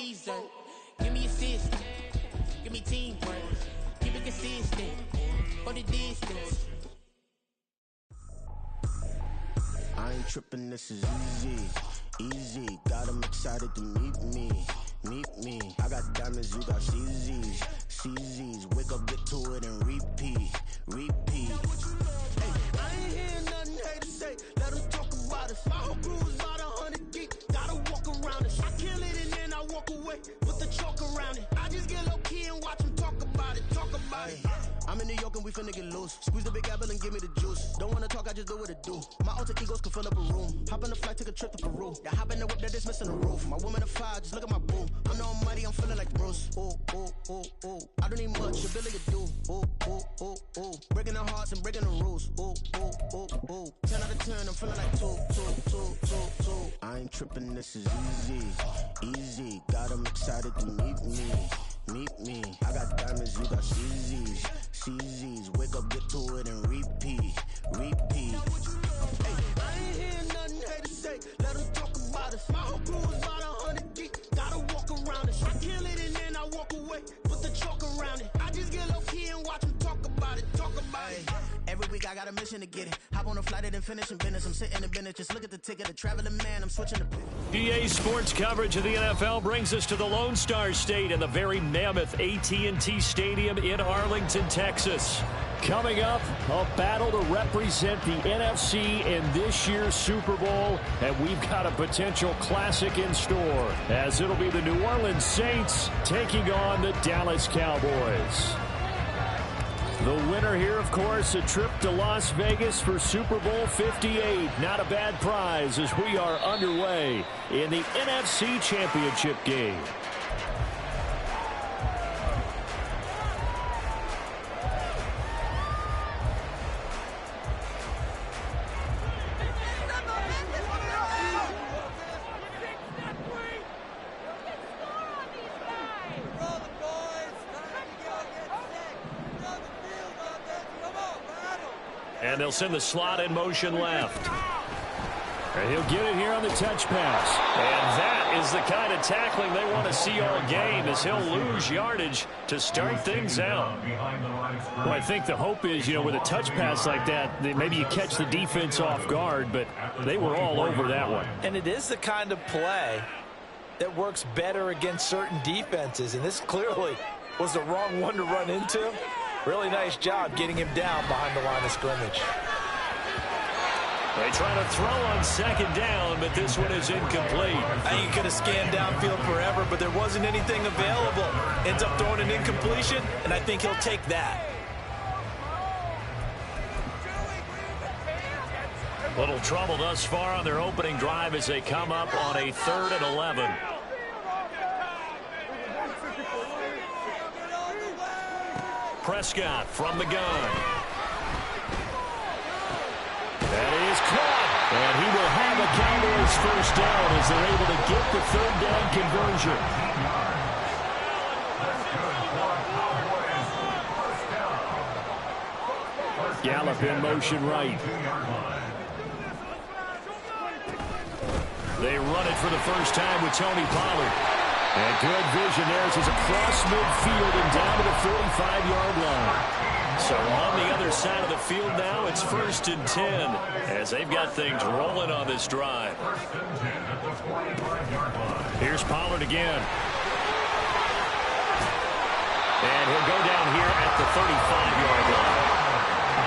reason. Give me assist. Give me teamwork. Keep it consistent. For the distance. I ain't tripping, this is easy. Easy, got 'em excited to meet me. Meet me. I got diamonds, you got CZs. CZs, wake up, get to it, and repeat. Repeat. Hey, I ain't hearing nothing haters say. Let them talk about us. My whole crew is about 100 deep. Gotta walk around us. I kill it and then I walk away. Put the chalk around it. I just get low key and watch them talk about it. Talk about it. I'm in New York and we finna get loose. Squeeze the big apple and give me the juice. Don't wanna talk, I just do what it do. My alter egos can fill up a room. Hop on the flight, take a trip to Peru. Yeah, hop in the whip that is missing the roof. My woman a fire, just look at my boo. I'm the almighty, I'm feeling like Bruce. Ooh, ooh, ooh, ooh. I don't need much, your Billy could do. Ooh, ooh, ooh, ooh. Breaking the hearts and breaking the rules. Ooh, ooh, ooh, ooh. 10 out of 10, I'm feeling like 2, 2, 2, 2, 2. I ain't tripping, this is easy. Easy, got 'em excited to meet me. Meet me. I got diamonds, you got CZs. CZs, wake up, get to it, and repeat. Repeat. Hey, I ain't hearing nothing haters say. Let them talk about us. My whole crew is about 100 deep. Gotta walk around us. I kill it and then I walk away. Put the chalk around it. I just get low key and watch them talk about it. Talk about it. Every week I got a mission to get it. Hop on a flight and finish in business. I'm sitting in business. Just look at the ticket. A traveling man. I'm switching the EA Sports coverage of the NFL brings us to the Lone Star State and the very mammoth AT&T Stadium in Arlington, Texas. Coming up, a battle to represent the NFC in this year's Super Bowl, and we've got a potential classic in store, as it'll be the New Orleans Saints taking on the Dallas Cowboys. The winner here, of course, a trip to Las Vegas for Super Bowl 58. Not a bad prize as we are underway in the NFC Championship game. And they'll send the slot in motion left. And he'll get it here on the touch pass. And that is the kind of tackling they want to see all game, as he'll lose yardage to start things out. Well, I think the hope is, with a touch pass like that, maybe you catch the defense off guard, but they were all over that one. And it is the kind of play that works better against certain defenses, and this clearly was the wrong one to run into. Really nice job getting him down behind the line of scrimmage. They try to throw on second down, but this one is incomplete. I think he could have scanned downfield forever, but there wasn't anything available. Ends up throwing an incompletion, and I think he'll take that. Little trouble thus far on their opening drive as they come up on a 3rd and 11. Prescott from the gun. That is caught. And he will have a Cowboys first down as they're able to get the 3rd down conversion. Gallup in motion right. They run it for the first time with Tony Pollard. And good vision there as he's across midfield and down to the 45-yard line. So on the other side of the field now, it's 1st and 10 as they've got things rolling on this drive. Here's Pollard again. And he'll go down here at the 35-yard line.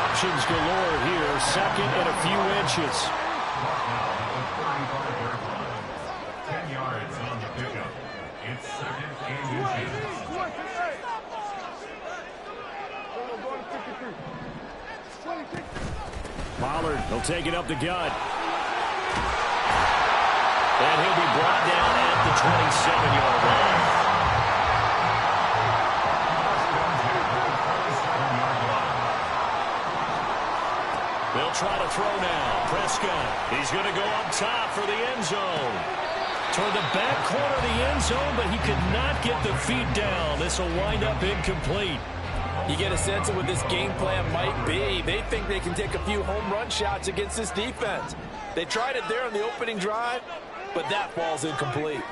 Options galore here, 2nd and a few inches. 10 yards on the pickup. It's 2nd and inches. Pollard, he'll take it up the gut. And he'll be brought down at the 27-yard line. They'll try to throw now. Prescott, he's going to go up top for the end zone. Toward the back corner of the end zone, but he could not get the feet down. This will wind up incomplete. You get a sense of what this game plan might be. They think they can take a few home run shots against this defense. They tried it there on the opening drive, but that ball's incomplete.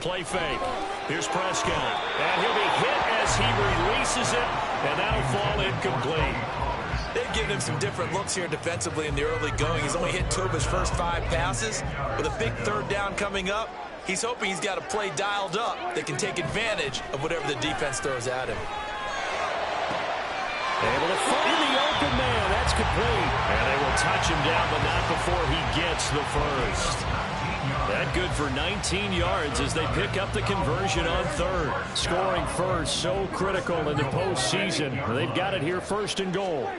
play fake. Here's Prescott. And he'll be hit as he releases it, and that'll fall incomplete. They've given him some different looks here defensively in the early going. He's only hit 2 of his first 5 passes. With a big 3rd down coming up, he's hoping he's got a play dialed up that can take advantage of whatever the defense throws at him. Able to find the open man. That's complete. And they will touch him down, but not before he gets the first. That good for 19 yards as they pick up the conversion on 3rd. Scoring first, so critical in the postseason. They've got it here 1st and goal.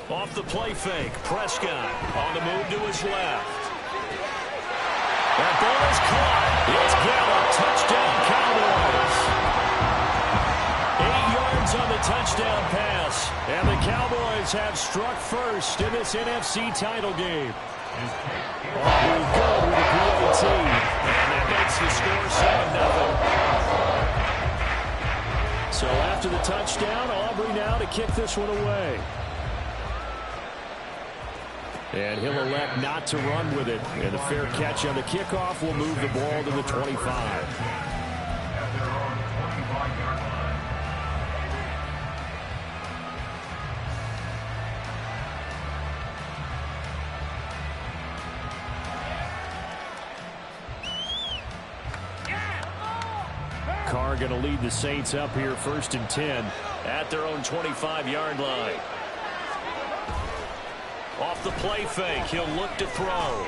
Off the play fake, Prescott on the move to his left. That ball is caught. It's Gallup. Touchdown, Cowboys. 8 yards on the touchdown pass. And the Cowboys have struck first in this NFC title game. Aubrey good with a PAT. And that makes the score 7-0. So after the touchdown, Aubrey now to kick this one away. And he'll elect not to run with it. And the fair catch on the kickoff will move the ball to the 25. Carr going to lead the Saints up here 1st and 10 at their own 25-yard line. Off the play fake, he'll look to throw.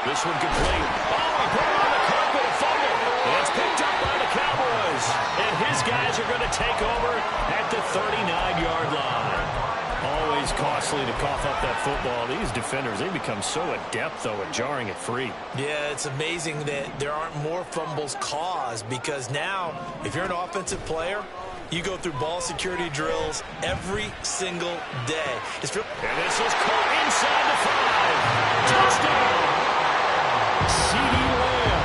This one complete. Oh, he put it on the carpet, a fumble. And it's picked up by the Cowboys. And his guys are going to take over at the 39-yard line. Always costly to cough up that football. These defenders, they become so adept, though, at jarring it free. Yeah, it's amazing that there aren't more fumbles caused, because now, if you're an offensive player, you go through ball security drills every single day. And this is caught inside the 5. Touchdown! CeeDee Lamb,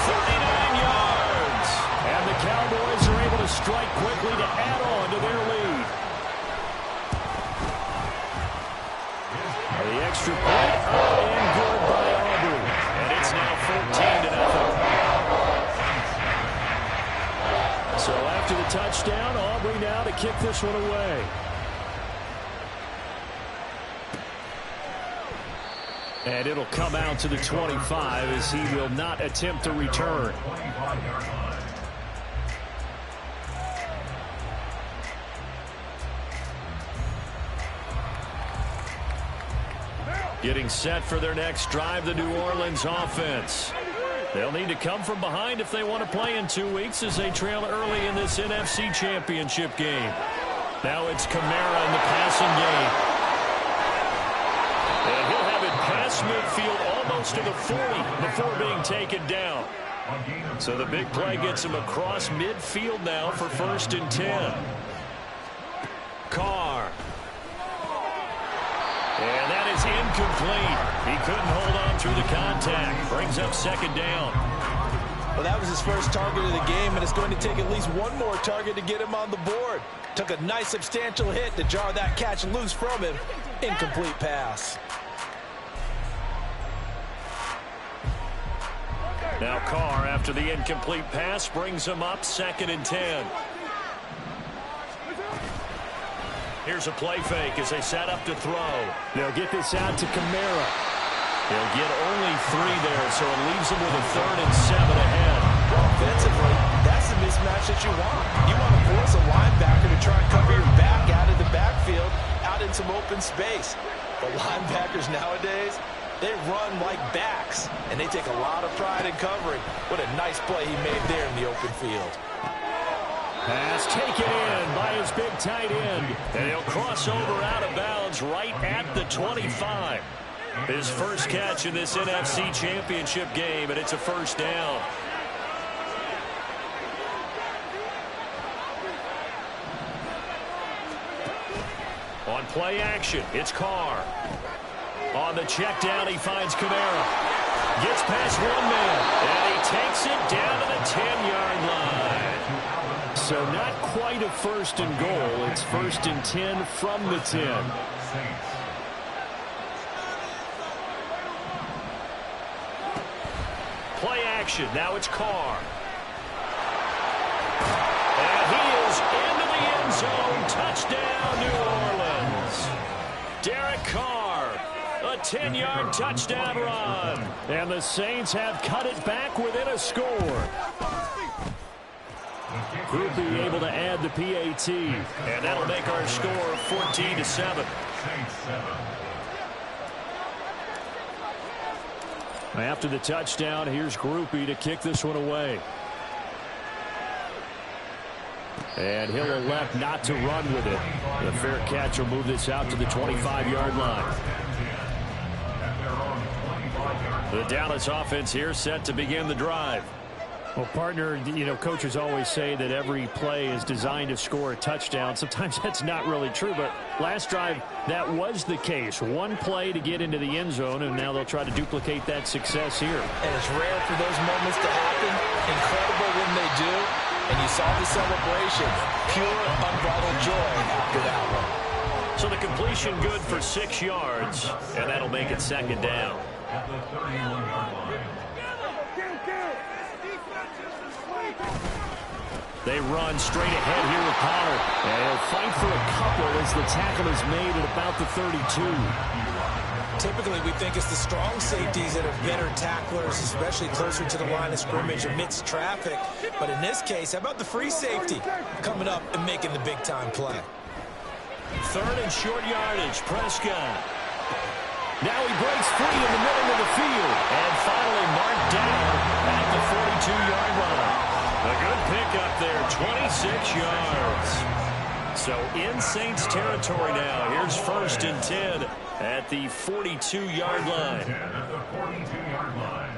39 yards. And the Cowboys are able to strike quickly to add on to their lead. The extra point up and good by Aubrey. And it's now 14-0. So after the touchdown, Aubrey now to kick this one away. And it'll come out to the 25 as he will not attempt a return. Getting set for their next drive, the New Orleans offense. They'll need to come from behind if they want to play in 2 weeks as they trail early in this NFC Championship game. Now it's Kamara in the passing game. And he'll have it past midfield almost to the 40 before being taken down. So the big play gets him across midfield now for 1st and 10. Carr. And that is incomplete. He couldn't hold on through the contact. Brings up 2nd down. Well, that was his first target of the game, and it's going to take at least one more target to get him on the board. Took a nice substantial hit to jar that catch loose from him. Incomplete pass. Now Carr, after the incomplete pass, brings him up 2nd and 10. Here's a play fake as they set up to throw. They'll get this out to Kamara. They'll get only 3 there, so it leaves them with a 3rd and 7 ahead. Offensively, that's the mismatch that you want. You want to force a linebacker to try and cover your back out of the backfield, out in some open space. But linebackers nowadays, they run like backs, and they take a lot of pride in covering. What a nice play he made there in the open field. Pass taken in by his big tight end. And he'll cross over out of bounds right at the 25. His first catch in this NFC Championship game, and it's a 1st down. On play action, it's Carr. On the check down, he finds Kamara. Gets past one man, and he takes it down to the 10-yard line. So not quite a 1st and goal. It's 1st and 10 from the 10. Play action. Now it's Carr. And he is into the end zone. Touchdown, New Orleans. Derek Carr, a 10-yard touchdown run. And the Saints have cut it back within a score. Groupie able to add the PAT. And that'll make our score 14-7. After the touchdown, here's Groupie to kick this one away. And he'll elect not to run with it. The fair catch will move this out to the 25-yard line. The Dallas offense here set to begin the drive. Well, partner, you know, coaches always say that every play is designed to score a touchdown. Sometimes that's not really true, but last drive, that was the case. One play to get into the end zone, and now they'll try to duplicate that success here. And it's rare for those moments to happen. Incredible when they do. And you saw the celebration. Pure, unbridled joy after that one. So the completion good for 6 yards, and that'll make it second down. At the 31-yard line. They run straight ahead here with Pollard. And he'll fight for a couple as the tackle is made at about the 32. Typically, we think it's the strong safeties that are better tacklers, especially closer to the line of scrimmage amidst traffic. But in this case, how about the free safety coming up and making the big-time play? Third and short yardage, Prescott. Now he breaks free in the middle of the field. And finally marked down at the 42-yard line. A good pickup there, 26 yards. So in Saints territory now. Here's 1st and 10 at the 42-yard line. At the 42-yard line.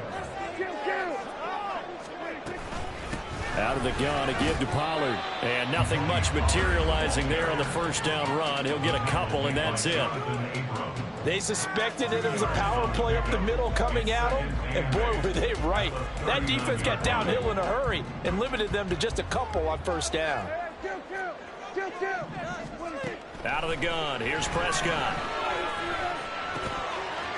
Out of the gun, a give to Pollard. And nothing much materializing there on the first down run. He'll get a couple, and that's it. They suspected that it was a power play up the middle coming at them, and boy, were they right. That defense got downhill in a hurry and limited them to just a couple on first down. Out of the gun, here's Prescott.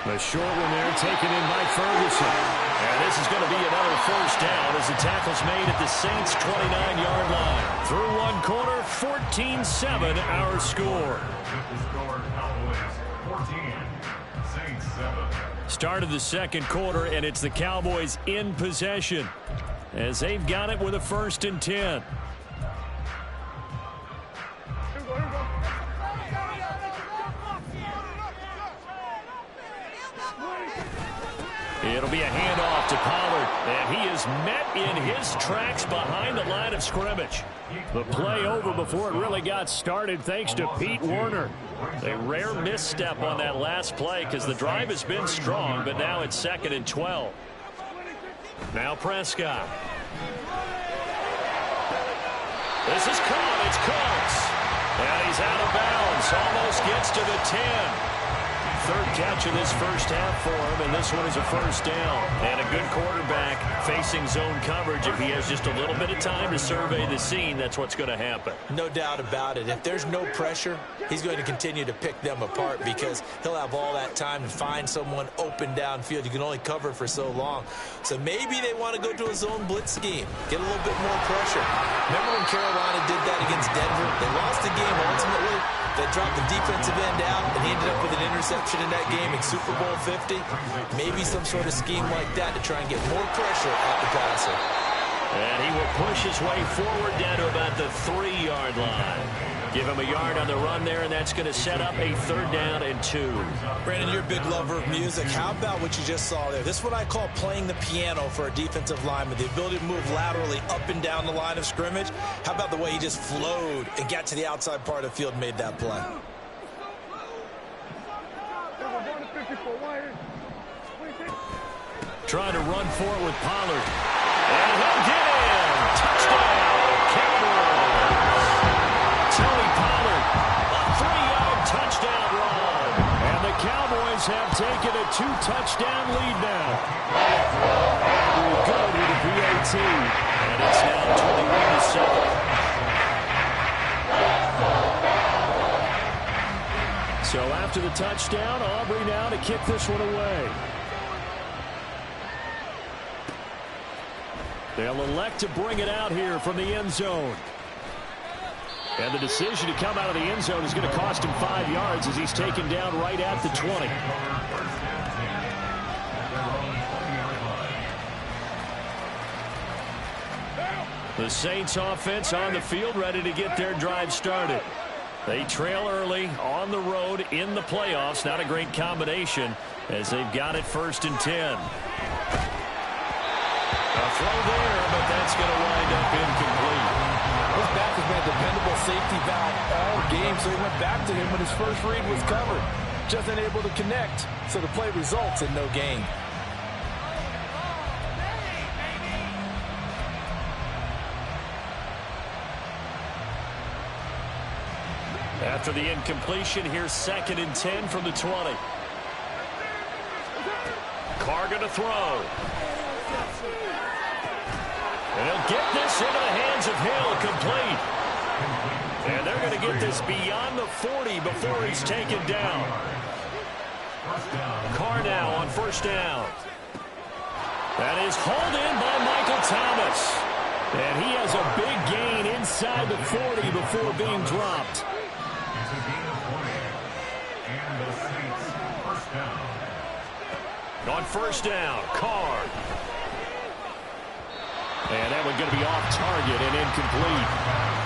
The short one there taken in by Ferguson. And this is going to be another first down as the tackle's made at the Saints' 29-yard line. Through one quarter, 14-7 our score. Start of the second quarter, and it's the Cowboys in possession as they've got it with a 1st and 10. It'll be a handoff to Pollard, and he is met in his tracks behind the line of scrimmage. The play over before it really got started thanks to Pete Werner. A rare misstep on that last play because the drive has been strong, but now it's 2nd and 12. Now Prescott. This is caught. It's Coates. And he's out of bounds. Almost gets to the 10. Third catch of this first half for him, and this one is a first down. And a good quarterback facing zone coverage. If he has just a little bit of time to survey the scene, that's what's going to happen. No doubt about it. If there's no pressure, he's going to continue to pick them apart because he'll have all that time to find someone open downfield. You can only cover for so long. So maybe they want to go to a zone blitz scheme, get a little bit more pressure. Remember when Carolina did that against Denver? They lost the game ultimately. They dropped the defensive end out, and he ended up with an interception in that game in Super Bowl 50. Maybe some sort of scheme like that to try and get more pressure at the passer. And he will push his way forward down to about the 3-yard line. Give him a yard on the run there, and that's going to set up a 3rd down and 2. Brandon, you're a big lover of music. How about what you just saw there? This is what I call playing the piano for a defensive lineman, the ability to move laterally up and down the line of scrimmage. How about the way he just flowed and got to the outside part of the field and made that play? Trying to run for it with Pollard. And he'll get in. Touchdown, Cowboys. Tony Pollard, a 3-yard touchdown run. And the Cowboys have taken a 2-touchdown lead now. We're good with the PAT. And it's now 21-7. So after the touchdown, Aubrey now to kick this one away. They'll elect to bring it out here from the end zone. And the decision to come out of the end zone is going to cost him 5 yards as he's taken down right at the 20. The Saints offense on the field ready to get their drive started. They trail early on the road in the playoffs. Not a great combination as they've got it 1st and 10. A throw there, but that's going to wind up incomplete. His back has been a dependable safety valve all game, so he went back to him when his first read was covered. Just unable to connect, so the play results in no gain. After the incompletion, here's 2nd and 10 from the 20. Carr going to throw. And he'll get this into the hands of Hill, complete. And they're going to get this beyond the 40 before he's taken down. Carr now on 1st down. That is hauled in by Michael Thomas. And he has a big gain inside the 40 before being dropped. It's a gain of 20. And the Saints 1st down. On 1st down, Carr. And that one going to be off target and incomplete.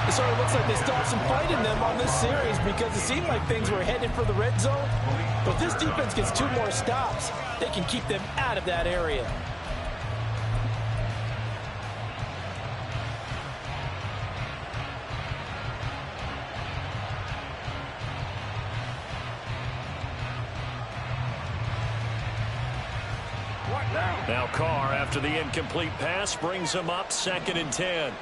It sort of looks like they stopped some fight in them on this series because it seemed like things were headed for the red zone. But this defense gets 2 more stops. They can keep them out of that area. Now Carr, after the incomplete pass, brings him up 2nd and 10.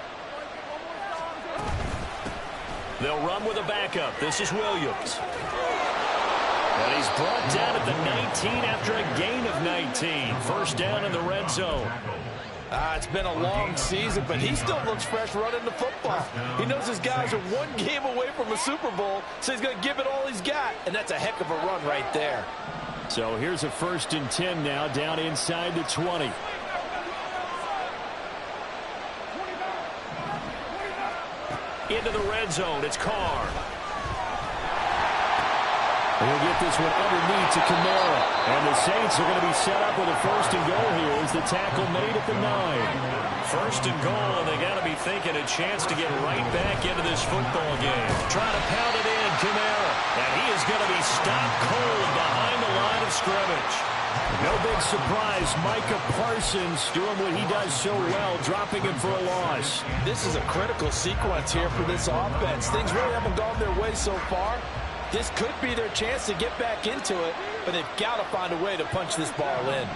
They'll run with a backup. This is Williams. And he's brought down at the 19 after a gain of 19. 1st down in the red zone. It's been a long season, but he still looks fresh running the football. He knows his guys are 1 game away from a Super Bowl, so he's going to give it all he's got. And that's a heck of a run right there. So here's a 1st and 10 now, down inside the 20. Into the red zone, it's Carr. He'll get this one underneath to Kamara. And the Saints are going to be set up with a 1st and goal here as the tackle made at the 9. 1st and goal, and they got to be thinking a chance to get right back into this football game. Trying to pound it in, Kamara. And he is going to be stopped cold behind the line of scrimmage. No big surprise, Micah Parsons doing what he does so well, dropping him for a loss. This is a critical sequence here for this offense. Things really haven't gone their way so far. This could be their chance to get back into it, but they've got to find a way to punch this ball in.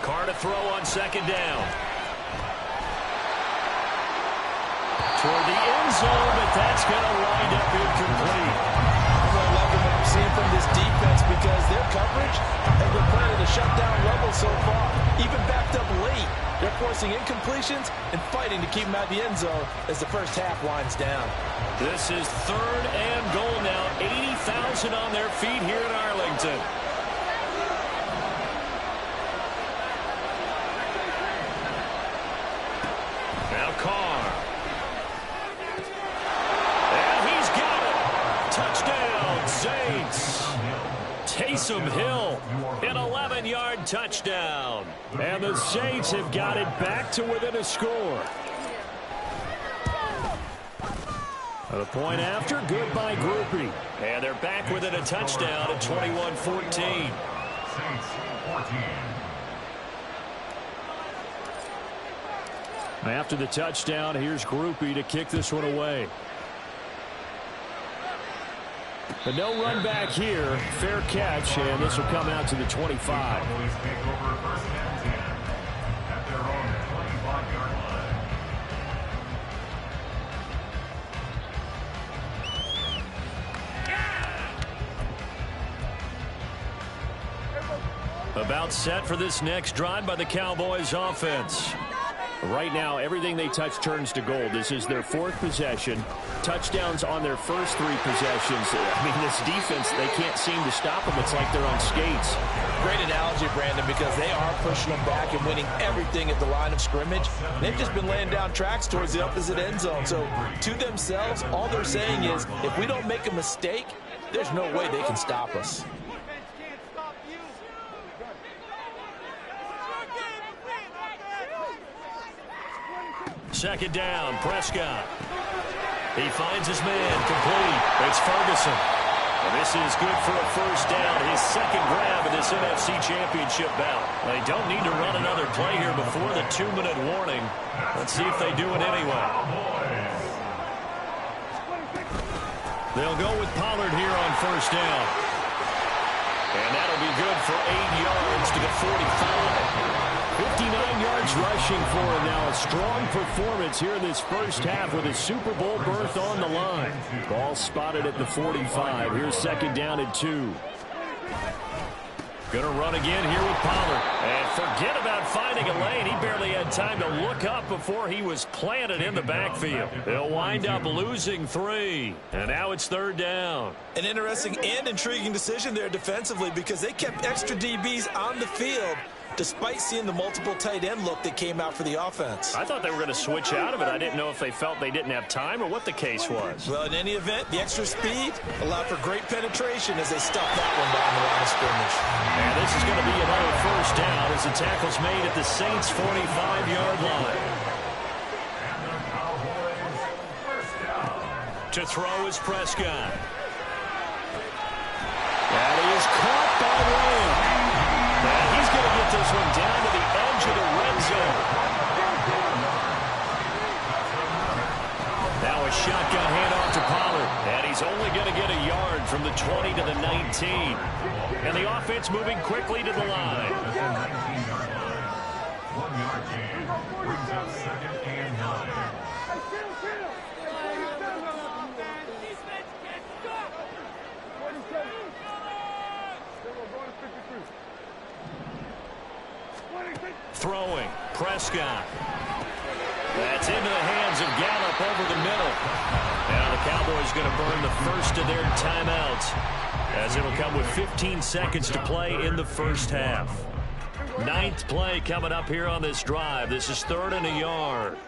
Carr to throw on 2nd down. Toward the end zone, but that's going to wind up incomplete. I'm really liking what I'm seeing from this defense because their coverage has been playing at a shutdown level so far. Even backed up late, they're forcing incompletions and fighting to keep them out of the end zone as the first half winds down. This is 3rd and goal now. 80,000 on their feet here in Arlington. Now Carr. And he's got it. Touchdown, Saints. Taysom Hill, an 11-yard touchdown. And the Saints have got it back to within a score. The point after, good by Groupie. And they're back within a touchdown at 21-14. Saints 14. After the touchdown, here's Groupie to kick this one away. But no run back here. Fair catch, and this will come out to the 25. Cowboys take over 1st and 10 at their own 25-yard line. About set for this next drive by the Cowboys offense. Right now, everything they touch turns to gold. This is their 4th possession. Touchdowns on their first 3 possessions. I mean, this defense, they can't seem to stop them. It's like they're on skates. Great analogy, Brandon, because they are pushing them back and winning everything at the line of scrimmage. They've just been laying down tracks towards the opposite end zone. So, to themselves, all they're saying is, if we don't make a mistake, there's no way they can stop us. Second down, Prescott. He finds his man, complete. It's Ferguson. And this is good for a first down, his second grab of this NFC Championship bout. They don't need to run another play here before the 2-minute warning. Let's see if they do it anyway. They'll go with Pollard here on first down. And that'll be good for 8 yards to the 45. 59 yards rushing for him now. A strong performance here in this first half with his Super Bowl berth on the line. Ball spotted at the 45. Here's second down and 2. Going to run again here with Pollard. And forget about finding a lane. He barely had time to look up before he was planted in the backfield. They'll wind up losing 3. And now it's third down. An interesting and intriguing decision there defensively because they kept extra DBs on the field despite seeing the multiple tight end look that came out for the offense. I thought they were going to switch out of it. I didn't know if they felt they didn't have time or what the case was. Well, in any event, the extra speed allowed for great penetration as they stuffed that one down the line of scrimmage. And this is going to be another first down as the tackle's made at the Saints' 45-yard line. To throw is Prescott. That is caught by Lamb. And he's going to get this one down to the edge of the red zone. Now a shotgun handoff to Pollard. And he's only going to get a yard from the 20 to the 19. And the offense moving quickly to the line. 1-yard gain brings up second and 9. Throwing, Prescott. That's into the hands of Gallup over the middle. Now the Cowboys going to burn the first of their timeouts as it'll come with 15 seconds to play in the first half. 9th play coming up here on this drive. This is 3rd and a yard.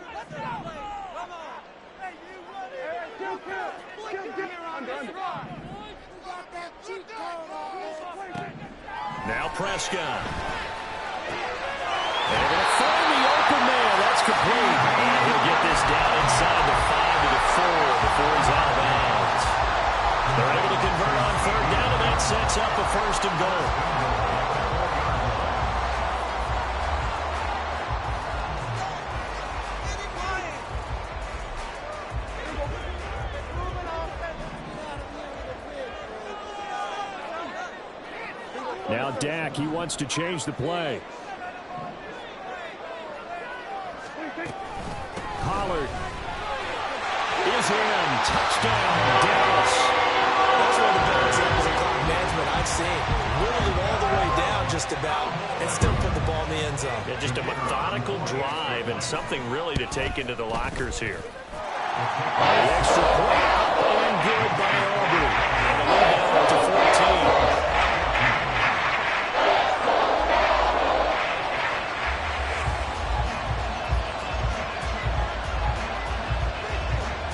Now Prescott. They're going to find the open man. That's complete. And he'll get this down inside the 5 to the 4 before he's out of bounds. They're able to convert on 3rd down, and that sets up a 1st and goal. Now Dak, he wants to change the play. Pollard is in. Touchdown, Dallas. That's one of the better examples of clock management I've seen. Whittled it all the way down just about and still put the ball in the end zone. Yeah, just a methodical drive and something really to take into the lockers here. The extra point up and good by Aubrey. And the lead down to 14.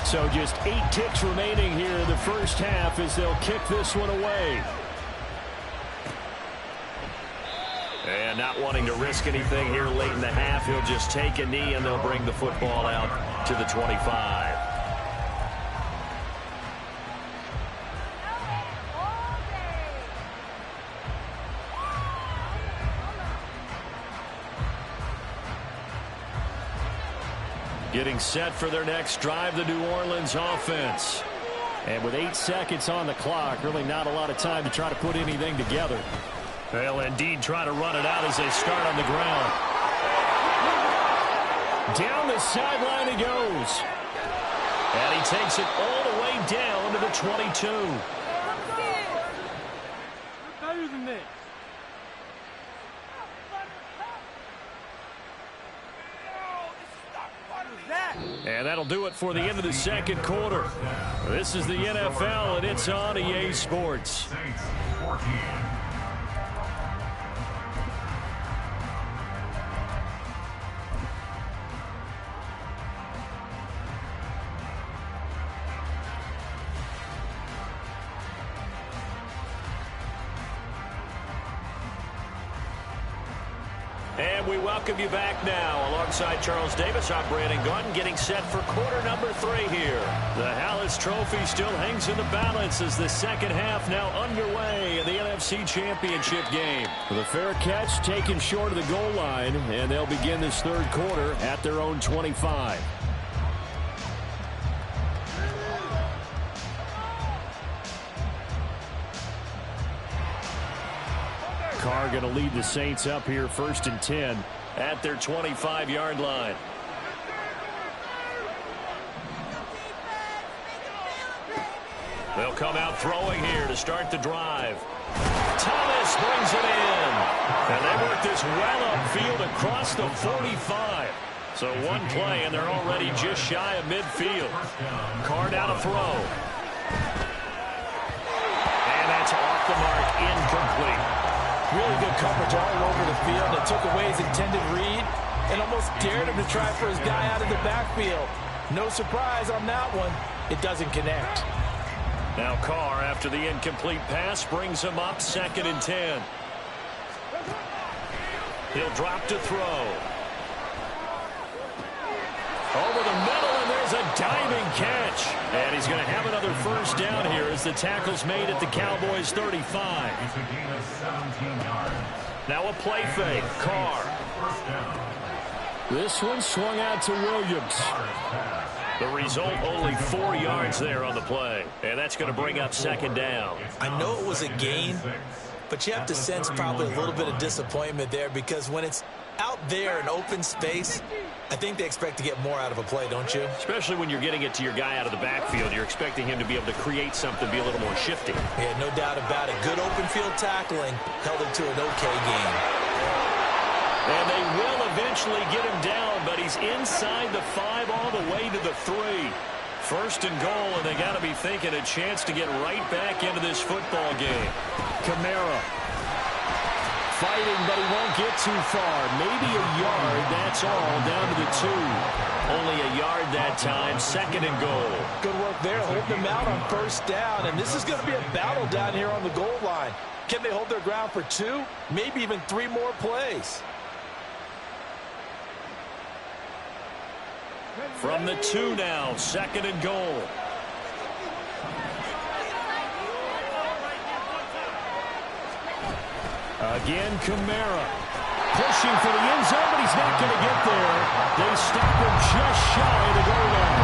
So just 8 ticks remaining here in the first half as they'll kick this one away. And not wanting to risk anything here late in the half, he'll just take a knee and they'll bring the football out to the 25. Getting set for their next drive, the New Orleans offense. And with 8 seconds on the clock, really not a lot of time to try to put anything together. They'll indeed try to run it out as they start on the ground. Down the sideline he goes. And he takes it all the way down to the 22. Better than this. And that'll do it for the end of the second quarter. This is the NFL, and it's on EA Sports. Saints 14. And we welcome you back now. Alongside Charles Davis, I'm Brandon Gaudin, getting set for quarter number 3 here. The Hallis Trophy still hangs in the balance as the second half now underway in the NFC Championship game. The fair catch taken short of the goal line, and they'll begin this third quarter at their own 25. Carr going to lead the Saints up here 1st and 10 at their 25-yard line. They'll come out throwing here to start the drive. Thomas brings it in. And they work this well upfield across the 45. So one play, and they're already just shy of midfield. Carr down to throw. And that's off the mark, incomplete. Really good coverage all over the field. It took away his intended read and almost dared him to try for his guy out of the backfield. No surprise on that one. It doesn't connect. Now Carr, after the incomplete pass, brings him up 2nd and 10. He'll drop to throw. Over the middle, and there's a diving catch. And he's going to have another first down here as the tackle's made at the Cowboys' 35. It's a gain of 17 yards. Now a play fake. Carr. First down. This one swung out to Williams. The result, only 4 yards there on the play. And that's going to bring up 2nd down. I know it was a gain, but you have to sense probably a little bit of disappointment there because when it's out there in open space, I think they expect to get more out of a play, don't you? Especially when you're getting it to your guy out of the backfield. You're expecting him to be able to create something, be a little more shifty. Yeah, no doubt about it. Good open field tackling held it to an okay game. And they will eventually get him down, but he's inside the 5 all the way to the 3. 1st and goal, and they got to be thinking a chance to get right back into this football game. Kamara fighting, but he won't get too far. Maybe a yard, that's all, down to the 2. Only a yard that time, 2nd and goal. Good work there, holding them out on 1st down, and this is going to be a battle down here on the goal line. Can they hold their ground for 2, maybe even 3 more plays? From the 2 now, 2nd and goal. Again, Kamara pushing for the end zone, but he's not going to get there. They stop him just shy of the goal line.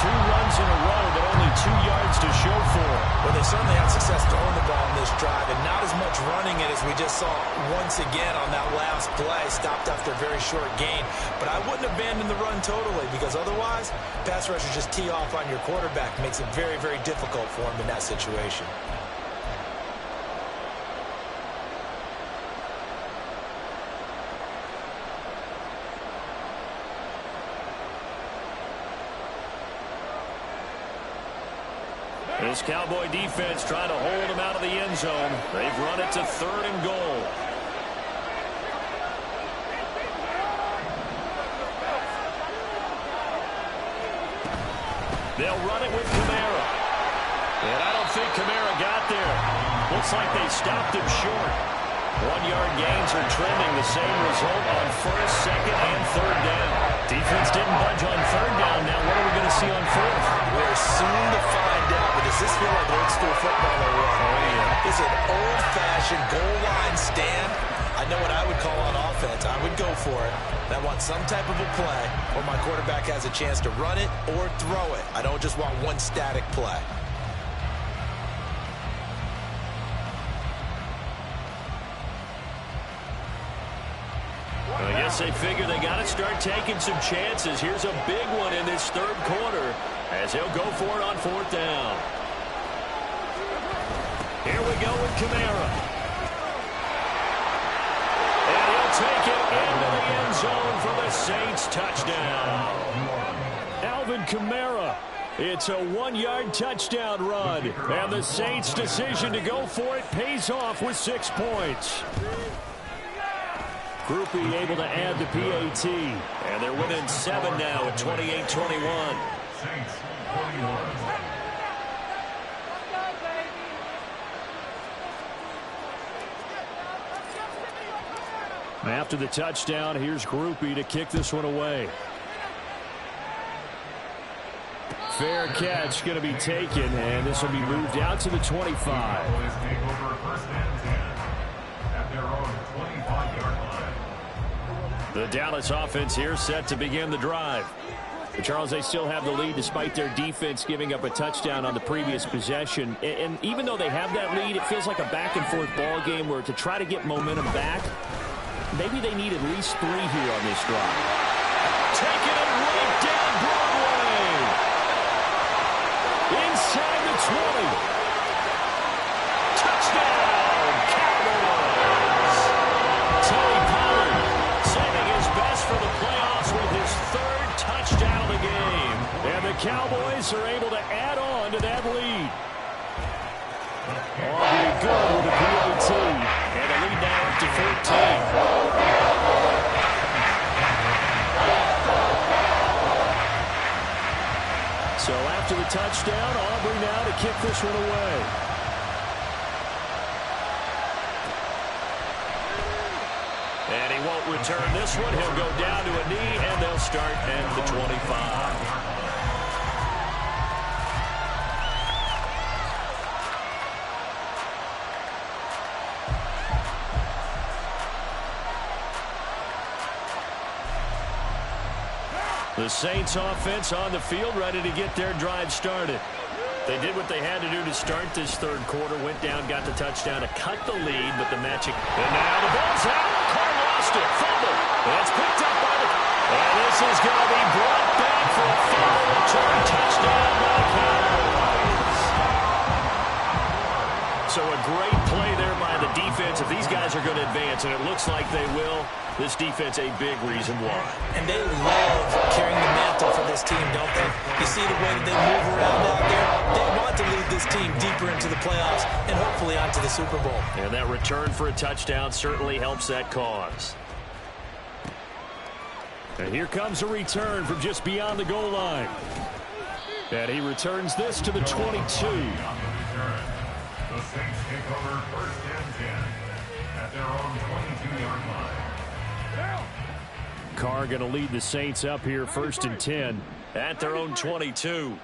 2 runs in a row, but only 2 yards to show for it. Well, they certainly had success throwing the ball in this drive, and not as much running it as we just saw once again on that last play. Stopped after a very short gain. But I wouldn't abandon the run totally, because otherwise, pass rushers just tee off on your quarterback. Makes it very, very difficult for him in that situation. This Cowboy defense trying to hold him out of the end zone. They've run it to 3rd and goal. They'll run it with Kamara. And I don't think Kamara got there. Looks like they stopped him short. 1-yard gains are trending. The same result on 1st, 2nd, and 3rd down. Defense didn't budge on 3rd down. Now what are we going to see on 4th? We're soon to find out, but does this feel like old school football or what? Oh, yeah. It's an old-fashioned goal line stand. I know what I would call on offense. I would go for it. And I want some type of a play where my quarterback has a chance to run it or throw it. I don't just want one static play. I guess they figure they got to start taking some chances. Here's a big one in this 3rd quarter as he'll go for it on 4th down. Here we go with Kamara. And he'll take it into the end zone for the Saints touchdown. Alvin Kamara. It's a 1-yard touchdown run, and the Saints' decision to go for it pays off with 6 points. Groupie able to add the PAT, and they're winning 7 now at 28-21. Saints 41. After the touchdown, here's Groupie to kick this one away. Fair catch going to be taken, and this will be moved out to the 25. Cowboys take over first and 10 at their own 25-yard line. The Dallas offense here set to begin the drive. But Charles, they still have the lead despite their defense giving up a touchdown on the previous possession. And even though they have that lead, it feels like a back-and-forth ball game where to try to get momentum back, maybe they need at least 3 here on this drive. Taking it right down Broadway. Inside the 20. Touchdown, Cowboys. Tony Pollard saving his best for the playoffs with his 3rd touchdown of the game. And the Cowboys are able to add on to that lead. Aubrey good with the PAT. And the lead now up to 14. So after the touchdown, Aubrey now to kick this one away. And he won't return this one. He'll go down to a knee, and they'll start at the 25. The Saints offense on the field ready to get their drive started. They did what they had to do to start this 3rd quarter. Went down, got the touchdown to cut the lead, but the magic. And now the ball's out. Carr lost it. Fumble. It's picked up by the. And this is going to be brought back for a fumble return touchdown by the Cowboys. So a great play there by the defense. If these guys are going to advance, and it looks like they will, this defense a big reason why. And they love carrying the mantle for this team, don't they? You see the way that they move around out there. They want to lead this team deeper into the playoffs and hopefully onto the Super Bowl. And that return for a touchdown certainly helps that cause. And here comes a return from just beyond the goal line. And he returns this to the 22. The Saints take over first and 10 at their own 22-yard line. Carr going to lead the Saints up here 1st and 10 at their own 22.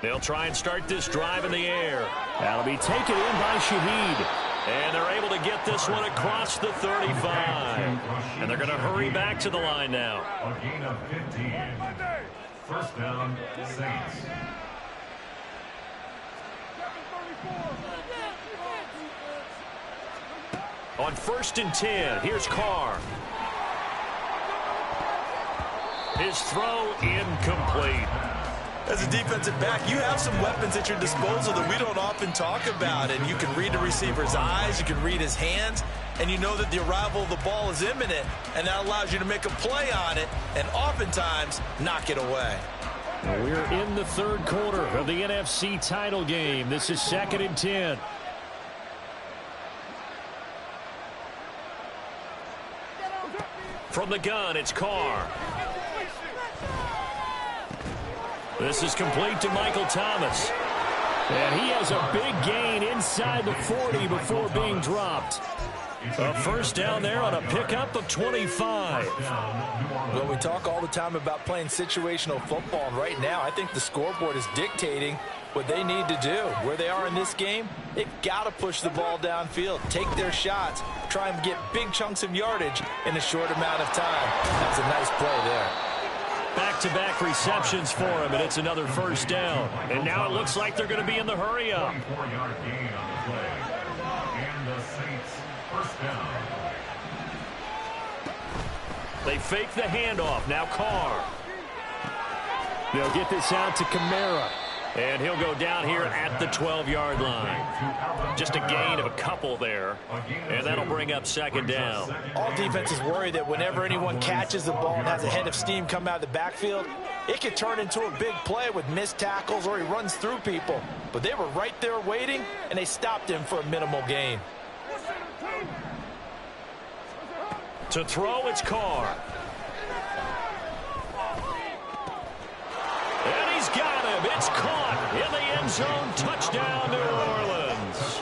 They'll try and start this drive in the air. That'll be taken in by Shaheed. And they're able to get this one across the 35. And they're going to hurry back to the line now. A gain of 15. First down, Saints. On 1st and 10, here's Carr. His throw incomplete. As a defensive back, you have some weapons at your disposal that we don't often talk about. And you can read the receiver's eyes, you can read his hands, and you know that the arrival of the ball is imminent, and that allows you to make a play on it and oftentimes knock it away. We're in the 3rd quarter of the NFC title game. This is 2nd and 10. From the gun, it's Carr. This is complete to Michael Thomas. And he has a big gain inside the 40 before being dropped. A first down there on a pickup of 25. Well, we talk all the time about playing situational football, and right now I think the scoreboard is dictating what they need to do. Where they are in this game, they've got to push the ball downfield, take their shots, try and get big chunks of yardage in a short amount of time. That's a nice play there. Back-to-back receptions for him, and it's another first down. And now it looks like they're going to be in the hurry-up. 24-yard gain on the play. And the Saints first down. They fake the handoff. Now Carr. They'll get this out to Kamara. And he'll go down here at the 12-yard line. Just a gain of a couple there, and that'll bring up second down. All defenses worry that whenever anyone catches the ball and has a head of steam come out of the backfield, it could turn into a big play with missed tackles or he runs through people. But they were right there waiting, and they stopped him for a minimal gain. To throw, it's Carr. And he's got him. It's caught in the end zone. Touchdown, New Orleans.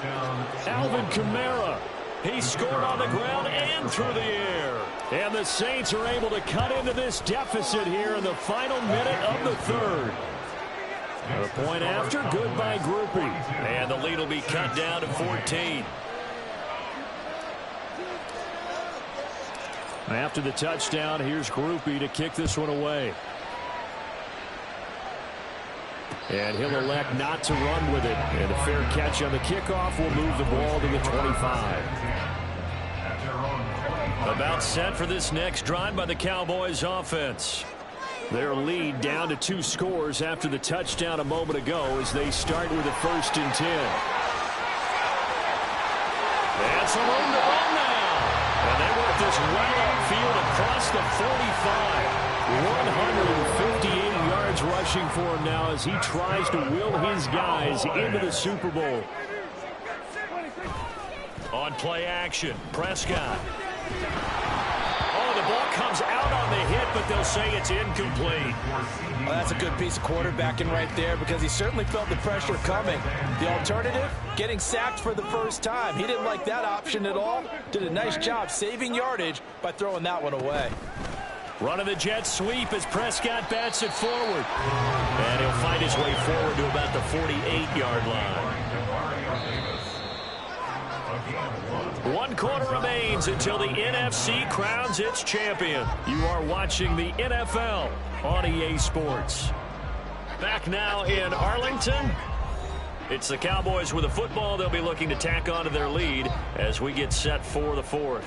Alvin Kamara. He scored on the ground and through the air. And the Saints are able to cut into this deficit here in the final minute of the third. A point after, good by Groupie. And the lead will be cut down to 14. After the touchdown, here's Groupie to kick this one away. And he'll elect not to run with it. And a fair catch on the kickoff will move the ball to the 25. About set for this next drive by the Cowboys offense. Their lead down to 2 scores after the touchdown a moment ago as they start with a 1st and 10. And some room to run now. And they work this well upfield across the 45. 158 yards rushing for him now as he tries to will his guys into the Super Bowl. On play action, Prescott. Oh, the ball comes out on the hit, but they'll say it's incomplete. Well, that's a good piece of quarterbacking right there because he certainly felt the pressure coming. The alternative, getting sacked for the first time. He didn't like that option at all. Did a nice job saving yardage by throwing that one away. Running the jet sweep as Prescott bats it forward. And he'll find his way forward to about the 48-yard line. 1 quarter remains until the NFC crowns its champion. You are watching the NFL on EA Sports. Back now in Arlington. It's the Cowboys with the football. They'll be looking to tack onto their lead as we get set for the 4th.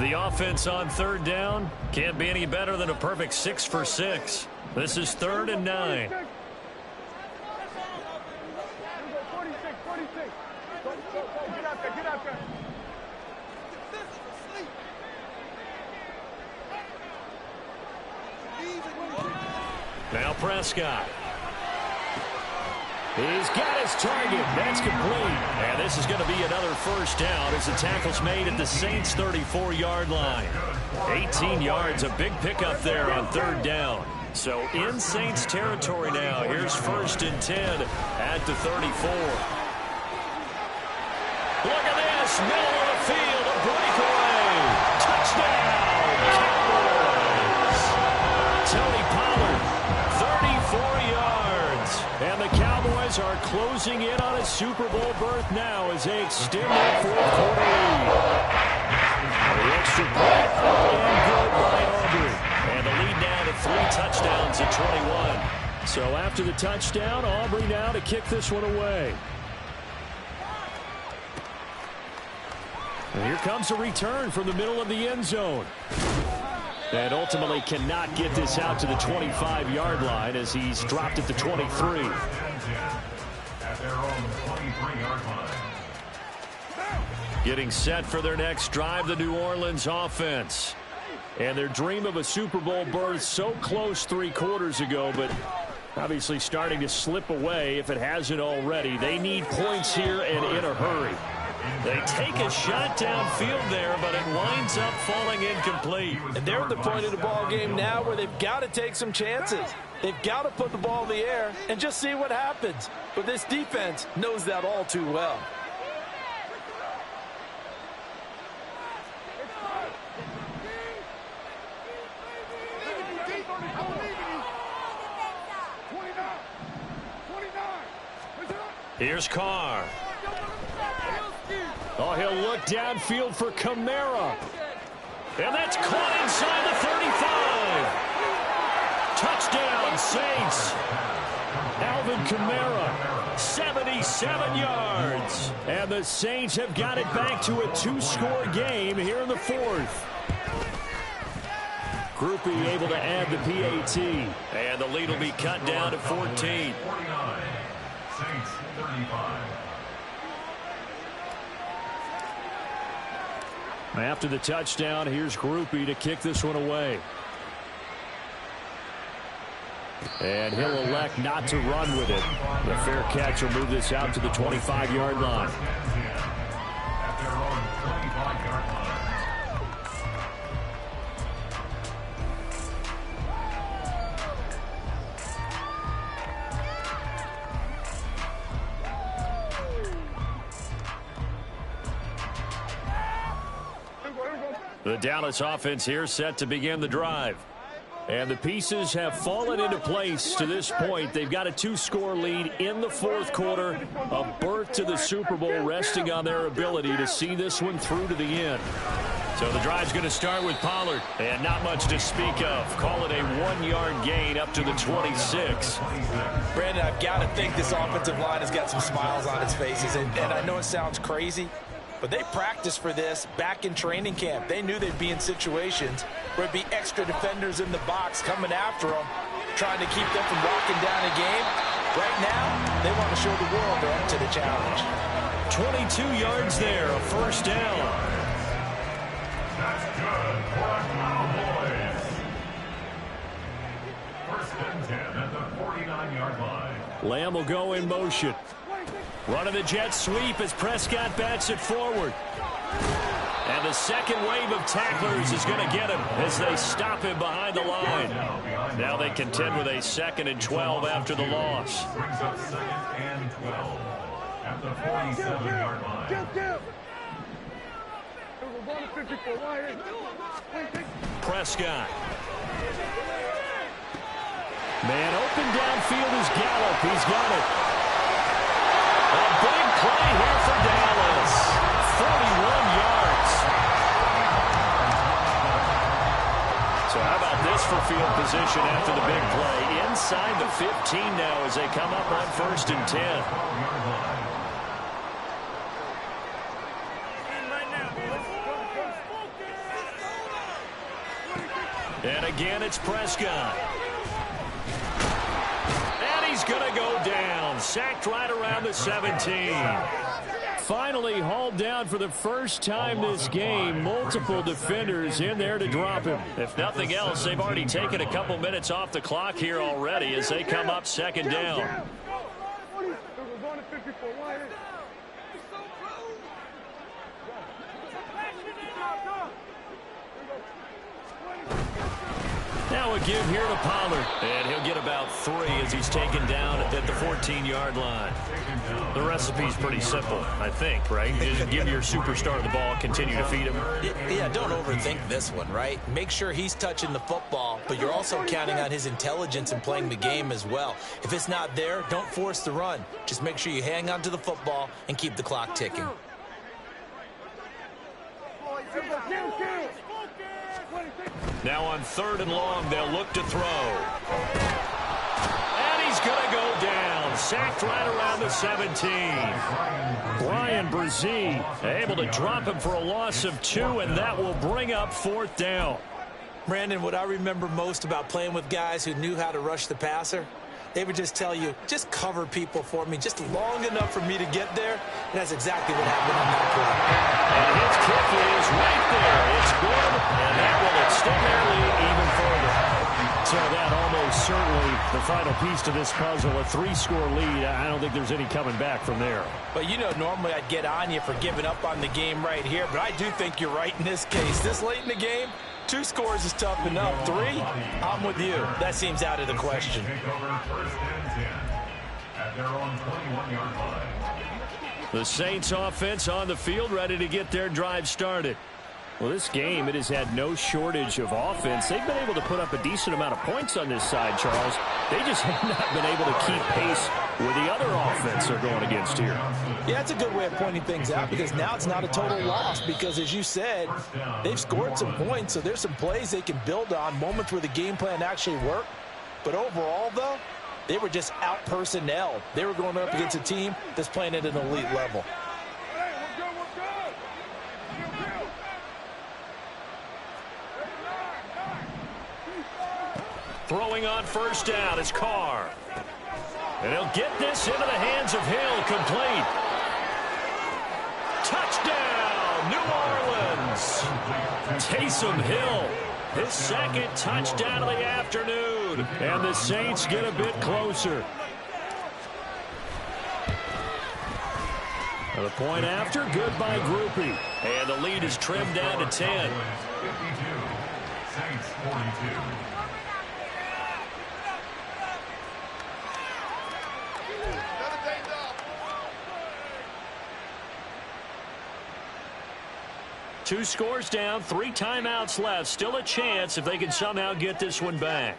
The offense on 3rd down can't be any better than a perfect 6 for 6. This is 3rd and 9. Now Prescott. He's got his target. That's complete. And this is going to be another 1st down as the tackle's made at the Saints' 34-yard line. 18 yards, a big pickup there on 3rd down. So in Saints territory now. Here's 1st and 10 at the 34. Look at this. Middle of the field, a breakaway. Touchdown, Cowboys. Tony Pollard, 34 yards. And the Cowboys are closing in on a Super Bowl berth now as they extend that 4th quarter lead. The extra point and good by Aubrey. And the lead now to 3 touchdowns at 21. So after the touchdown, Aubrey now to kick this one away. And here comes a return from the middle of the end zone. And ultimately cannot get this out to the 25-yard line as he's dropped at the 23. Getting set for their next drive, the New Orleans offense. And their dream of a Super Bowl berth so close 3 quarters ago, but obviously starting to slip away if it hasn't already. They need points here and in a hurry. They take a shot downfield there, but it winds up falling incomplete. And they're at the point of the ball game now where they've got to take some chances. They've got to put the ball in the air and just see what happens. But this defense knows that all too well. Here's Carr. Oh, he'll look downfield for Kamara. And that's caught inside the 35. Touchdown, Saints. Alvin Kamara, 77 yards. And the Saints have got it back to a 2-score game here in the 4th. Groupie able to add the PAT. And the lead will be cut down to 14. 49. Saints 35. After the touchdown, here's Groupie to kick this one away. And he'll elect not to run with it. The fair catch will move this out to the 25-yard line. At their own 25-yard line. The Dallas offense here set to begin the drive. And the pieces have fallen into place to this point. They've got a 2-score lead in the fourth quarter. A berth to the Super Bowl resting on their ability to see this one through to the end. So the drive's going to start with Pollard. And not much to speak of. Call it a 1-yard gain up to the 26. Brandon, I've got to think this offensive line has got some smiles on its faces. And I know it sounds crazy, but they practiced for this back in training camp. They knew they'd be in situations where it'd be extra defenders in the box coming after them, trying to keep them from locking down a game. Right now, they want to show the world they're up to the challenge. 22 yards there, a first down. That's good for the Cowboys. First and 10 at the 49-yard line. Lamb will go in motion. Running the jet sweep as Prescott bats it forward. And the second wave of tacklers is going to get him as they stop him behind the line. Now they contend with a 2nd and 12 after the loss. Brings up 2nd and 12 at the 47-yard line. Prescott. Man open downfield is Gallup. He's got it. A big play here for Dallas. 41 yards. So how about this for field position after the big play? Inside the 15 now as they come up on 1st and 10. And again, it's Prescott. And he's going to go down. Sacked right around the 17. Finally hauled down for the first time this game. Multiple defenders in there to drop him. If nothing else, they've already taken a couple minutes off the clock here already as they come up 2nd down. Now a give here to Pollard. And he'll get about 3 as he's taken down at the 14-yard line. The recipe's pretty simple, I think, right? Just give your superstar the ball, continue to feed him. Yeah, don't overthink this one, right? Make sure he's touching the football, but you're also counting on his intelligence in playing the game as well. If it's not there, don't force the run. Just make sure you hang on to the football and keep the clock ticking. Now on 3rd and long, they'll look to throw. And he's going to go down. Sacked right around the 17. Brian Brzee able to drop him for a loss of 2, and that will bring up 4th down. Brandon, what I remember most about playing with guys who knew how to rush the passer, they would just tell you, just cover people for me, just long enough for me to get there. And that's exactly what happened on that play. And his kick is right there. It's good, and that will extend their lead even further. So that almost certainly the final piece to this puzzle, a 3-score lead. I don't think there's any coming back from there. But, you know, normally I'd get on you for giving up on the game right here, but I do think you're right in this case. This late in the game, 2 scores is tough enough. 3, I'm with you. That seems out of the question. The Saints offense on the field, ready to get their drive started. Well, this game, it has had no shortage of offense. They've been able to put up a decent amount of points on this side, Charles. They just have not been able to keep pace with the other offense they're going against here. Yeah, it's a good way of pointing things out because now it's not a total loss because, as you said, they've scored some points, so there's some plays they can build on, moments where the game plan actually worked. But overall, though, they were just out-personnel. They were going up against a team that's playing at an elite level. Throwing on first down is Carr. And he'll get this into the hands of Hill, complete. Touchdown, New Orleans. Taysom Hill, his second touchdown of the afternoon. And the Saints get a bit closer. And the point after, good by Groupie. And the lead is trimmed down to 10. 52, Saints 42. Two scores down, 3 timeouts left. Still a chance if they can somehow get this one back.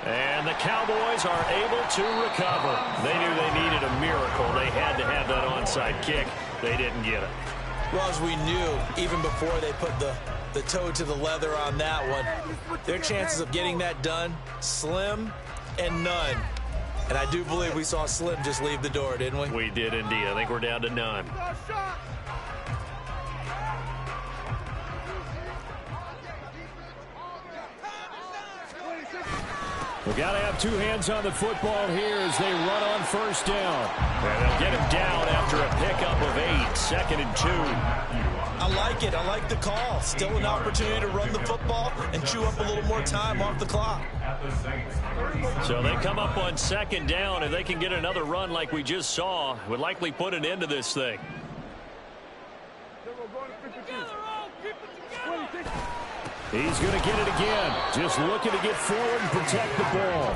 And the Cowboys are able to recover. They knew they needed a miracle. They had to have that onside kick. They didn't get it. Well, as we knew, even before they put the toe to the leather on that one, their chances of getting that done, slim and none. And I do believe we saw Slim just leave the door, didn't we? We did indeed. I think we're down to none. We've got to have two hands on the football here as they run on first down. And they'll get him down after a pickup of 8, 2nd and 2. I like it. I like the call. Still an opportunity to run the football and chew up a little more time off the clock. So they come up on 2nd down. If they can get another run like we just saw, would likely put an end to this thing. He's going to get it again. Just looking to get forward and protect the ball.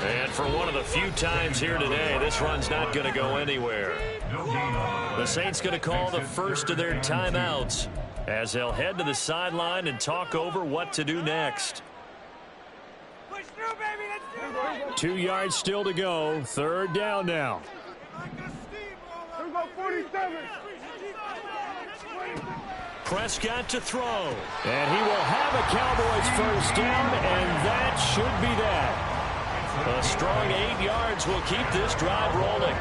And for one of the few times here today, this run's not going to go anywhere. The Saints going to call the first of their timeouts as they'll head to the sideline and talk over what to do next. 2 yards still to go. 3rd down now. Prescott to throw. And he will have a Cowboys first down, and that should be that. A strong 8 yards will keep this drive rolling.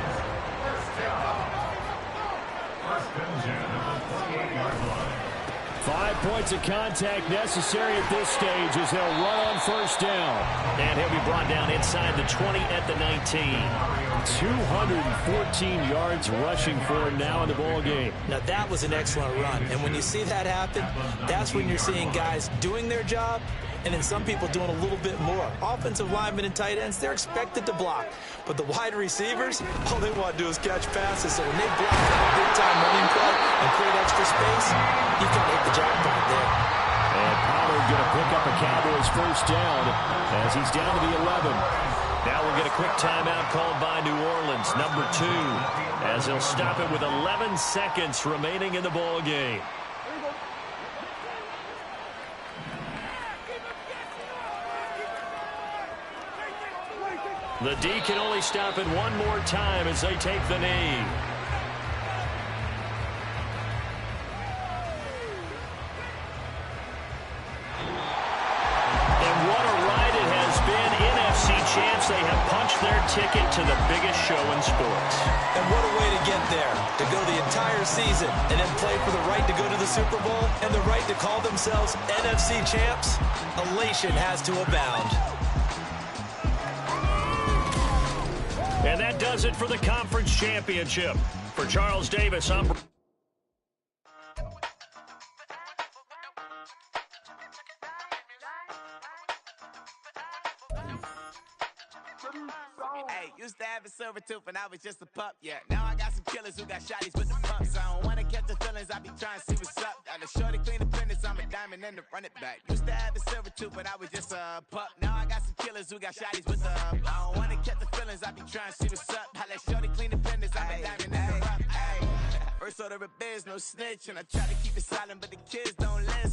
5 points of contact necessary at this stage as they'll run on first down. And he'll be brought down inside the 20 at the 19. 214 yards rushing for him now in the ball game. Now that was an excellent run. And when you see that happen, that's when you're seeing guys doing their job and then some people doing a little bit more. Offensive linemen and tight ends, they're expected to block. But the wide receivers, all they want to do is catch passes. So when they block a big-time running play and create extra space, you can hit the jackpot there. And Pollard going to pick up a Cowboys first down as he's down to the 11. Now we'll get a quick timeout called by New Orleans, number 2, as they'll stop it with 11 seconds remaining in the ball game. The D can only stop it one more time as they take the knee. And what a ride it has been. NFC champs, they have punched their ticket to the biggest show in sports. And what a way to get there. To go the entire season and then play for the right to go to the Super Bowl and the right to call themselves NFC champs. Elation has to abound. And that does it for the conference championship. For Charles Davis, I'm... Hey, used to have a silver tooth when I was just a pup, yeah. Now I got some killers who got shotties with the pumps. I don't wanna catch the feelings, I be trying to see what's up. Got a shorty clean the fitness, I'm a diamond and to run it back. Used to have a silver tooth, but I was just a pup. Now I got some killers who got shotties with the I don't wanna catch the feelings, I be trying to see what's up. I let shorty clean the fitness, I'm a diamond and to run. First order of biz, no snitch, and I try to keep it silent, but the kids don't listen.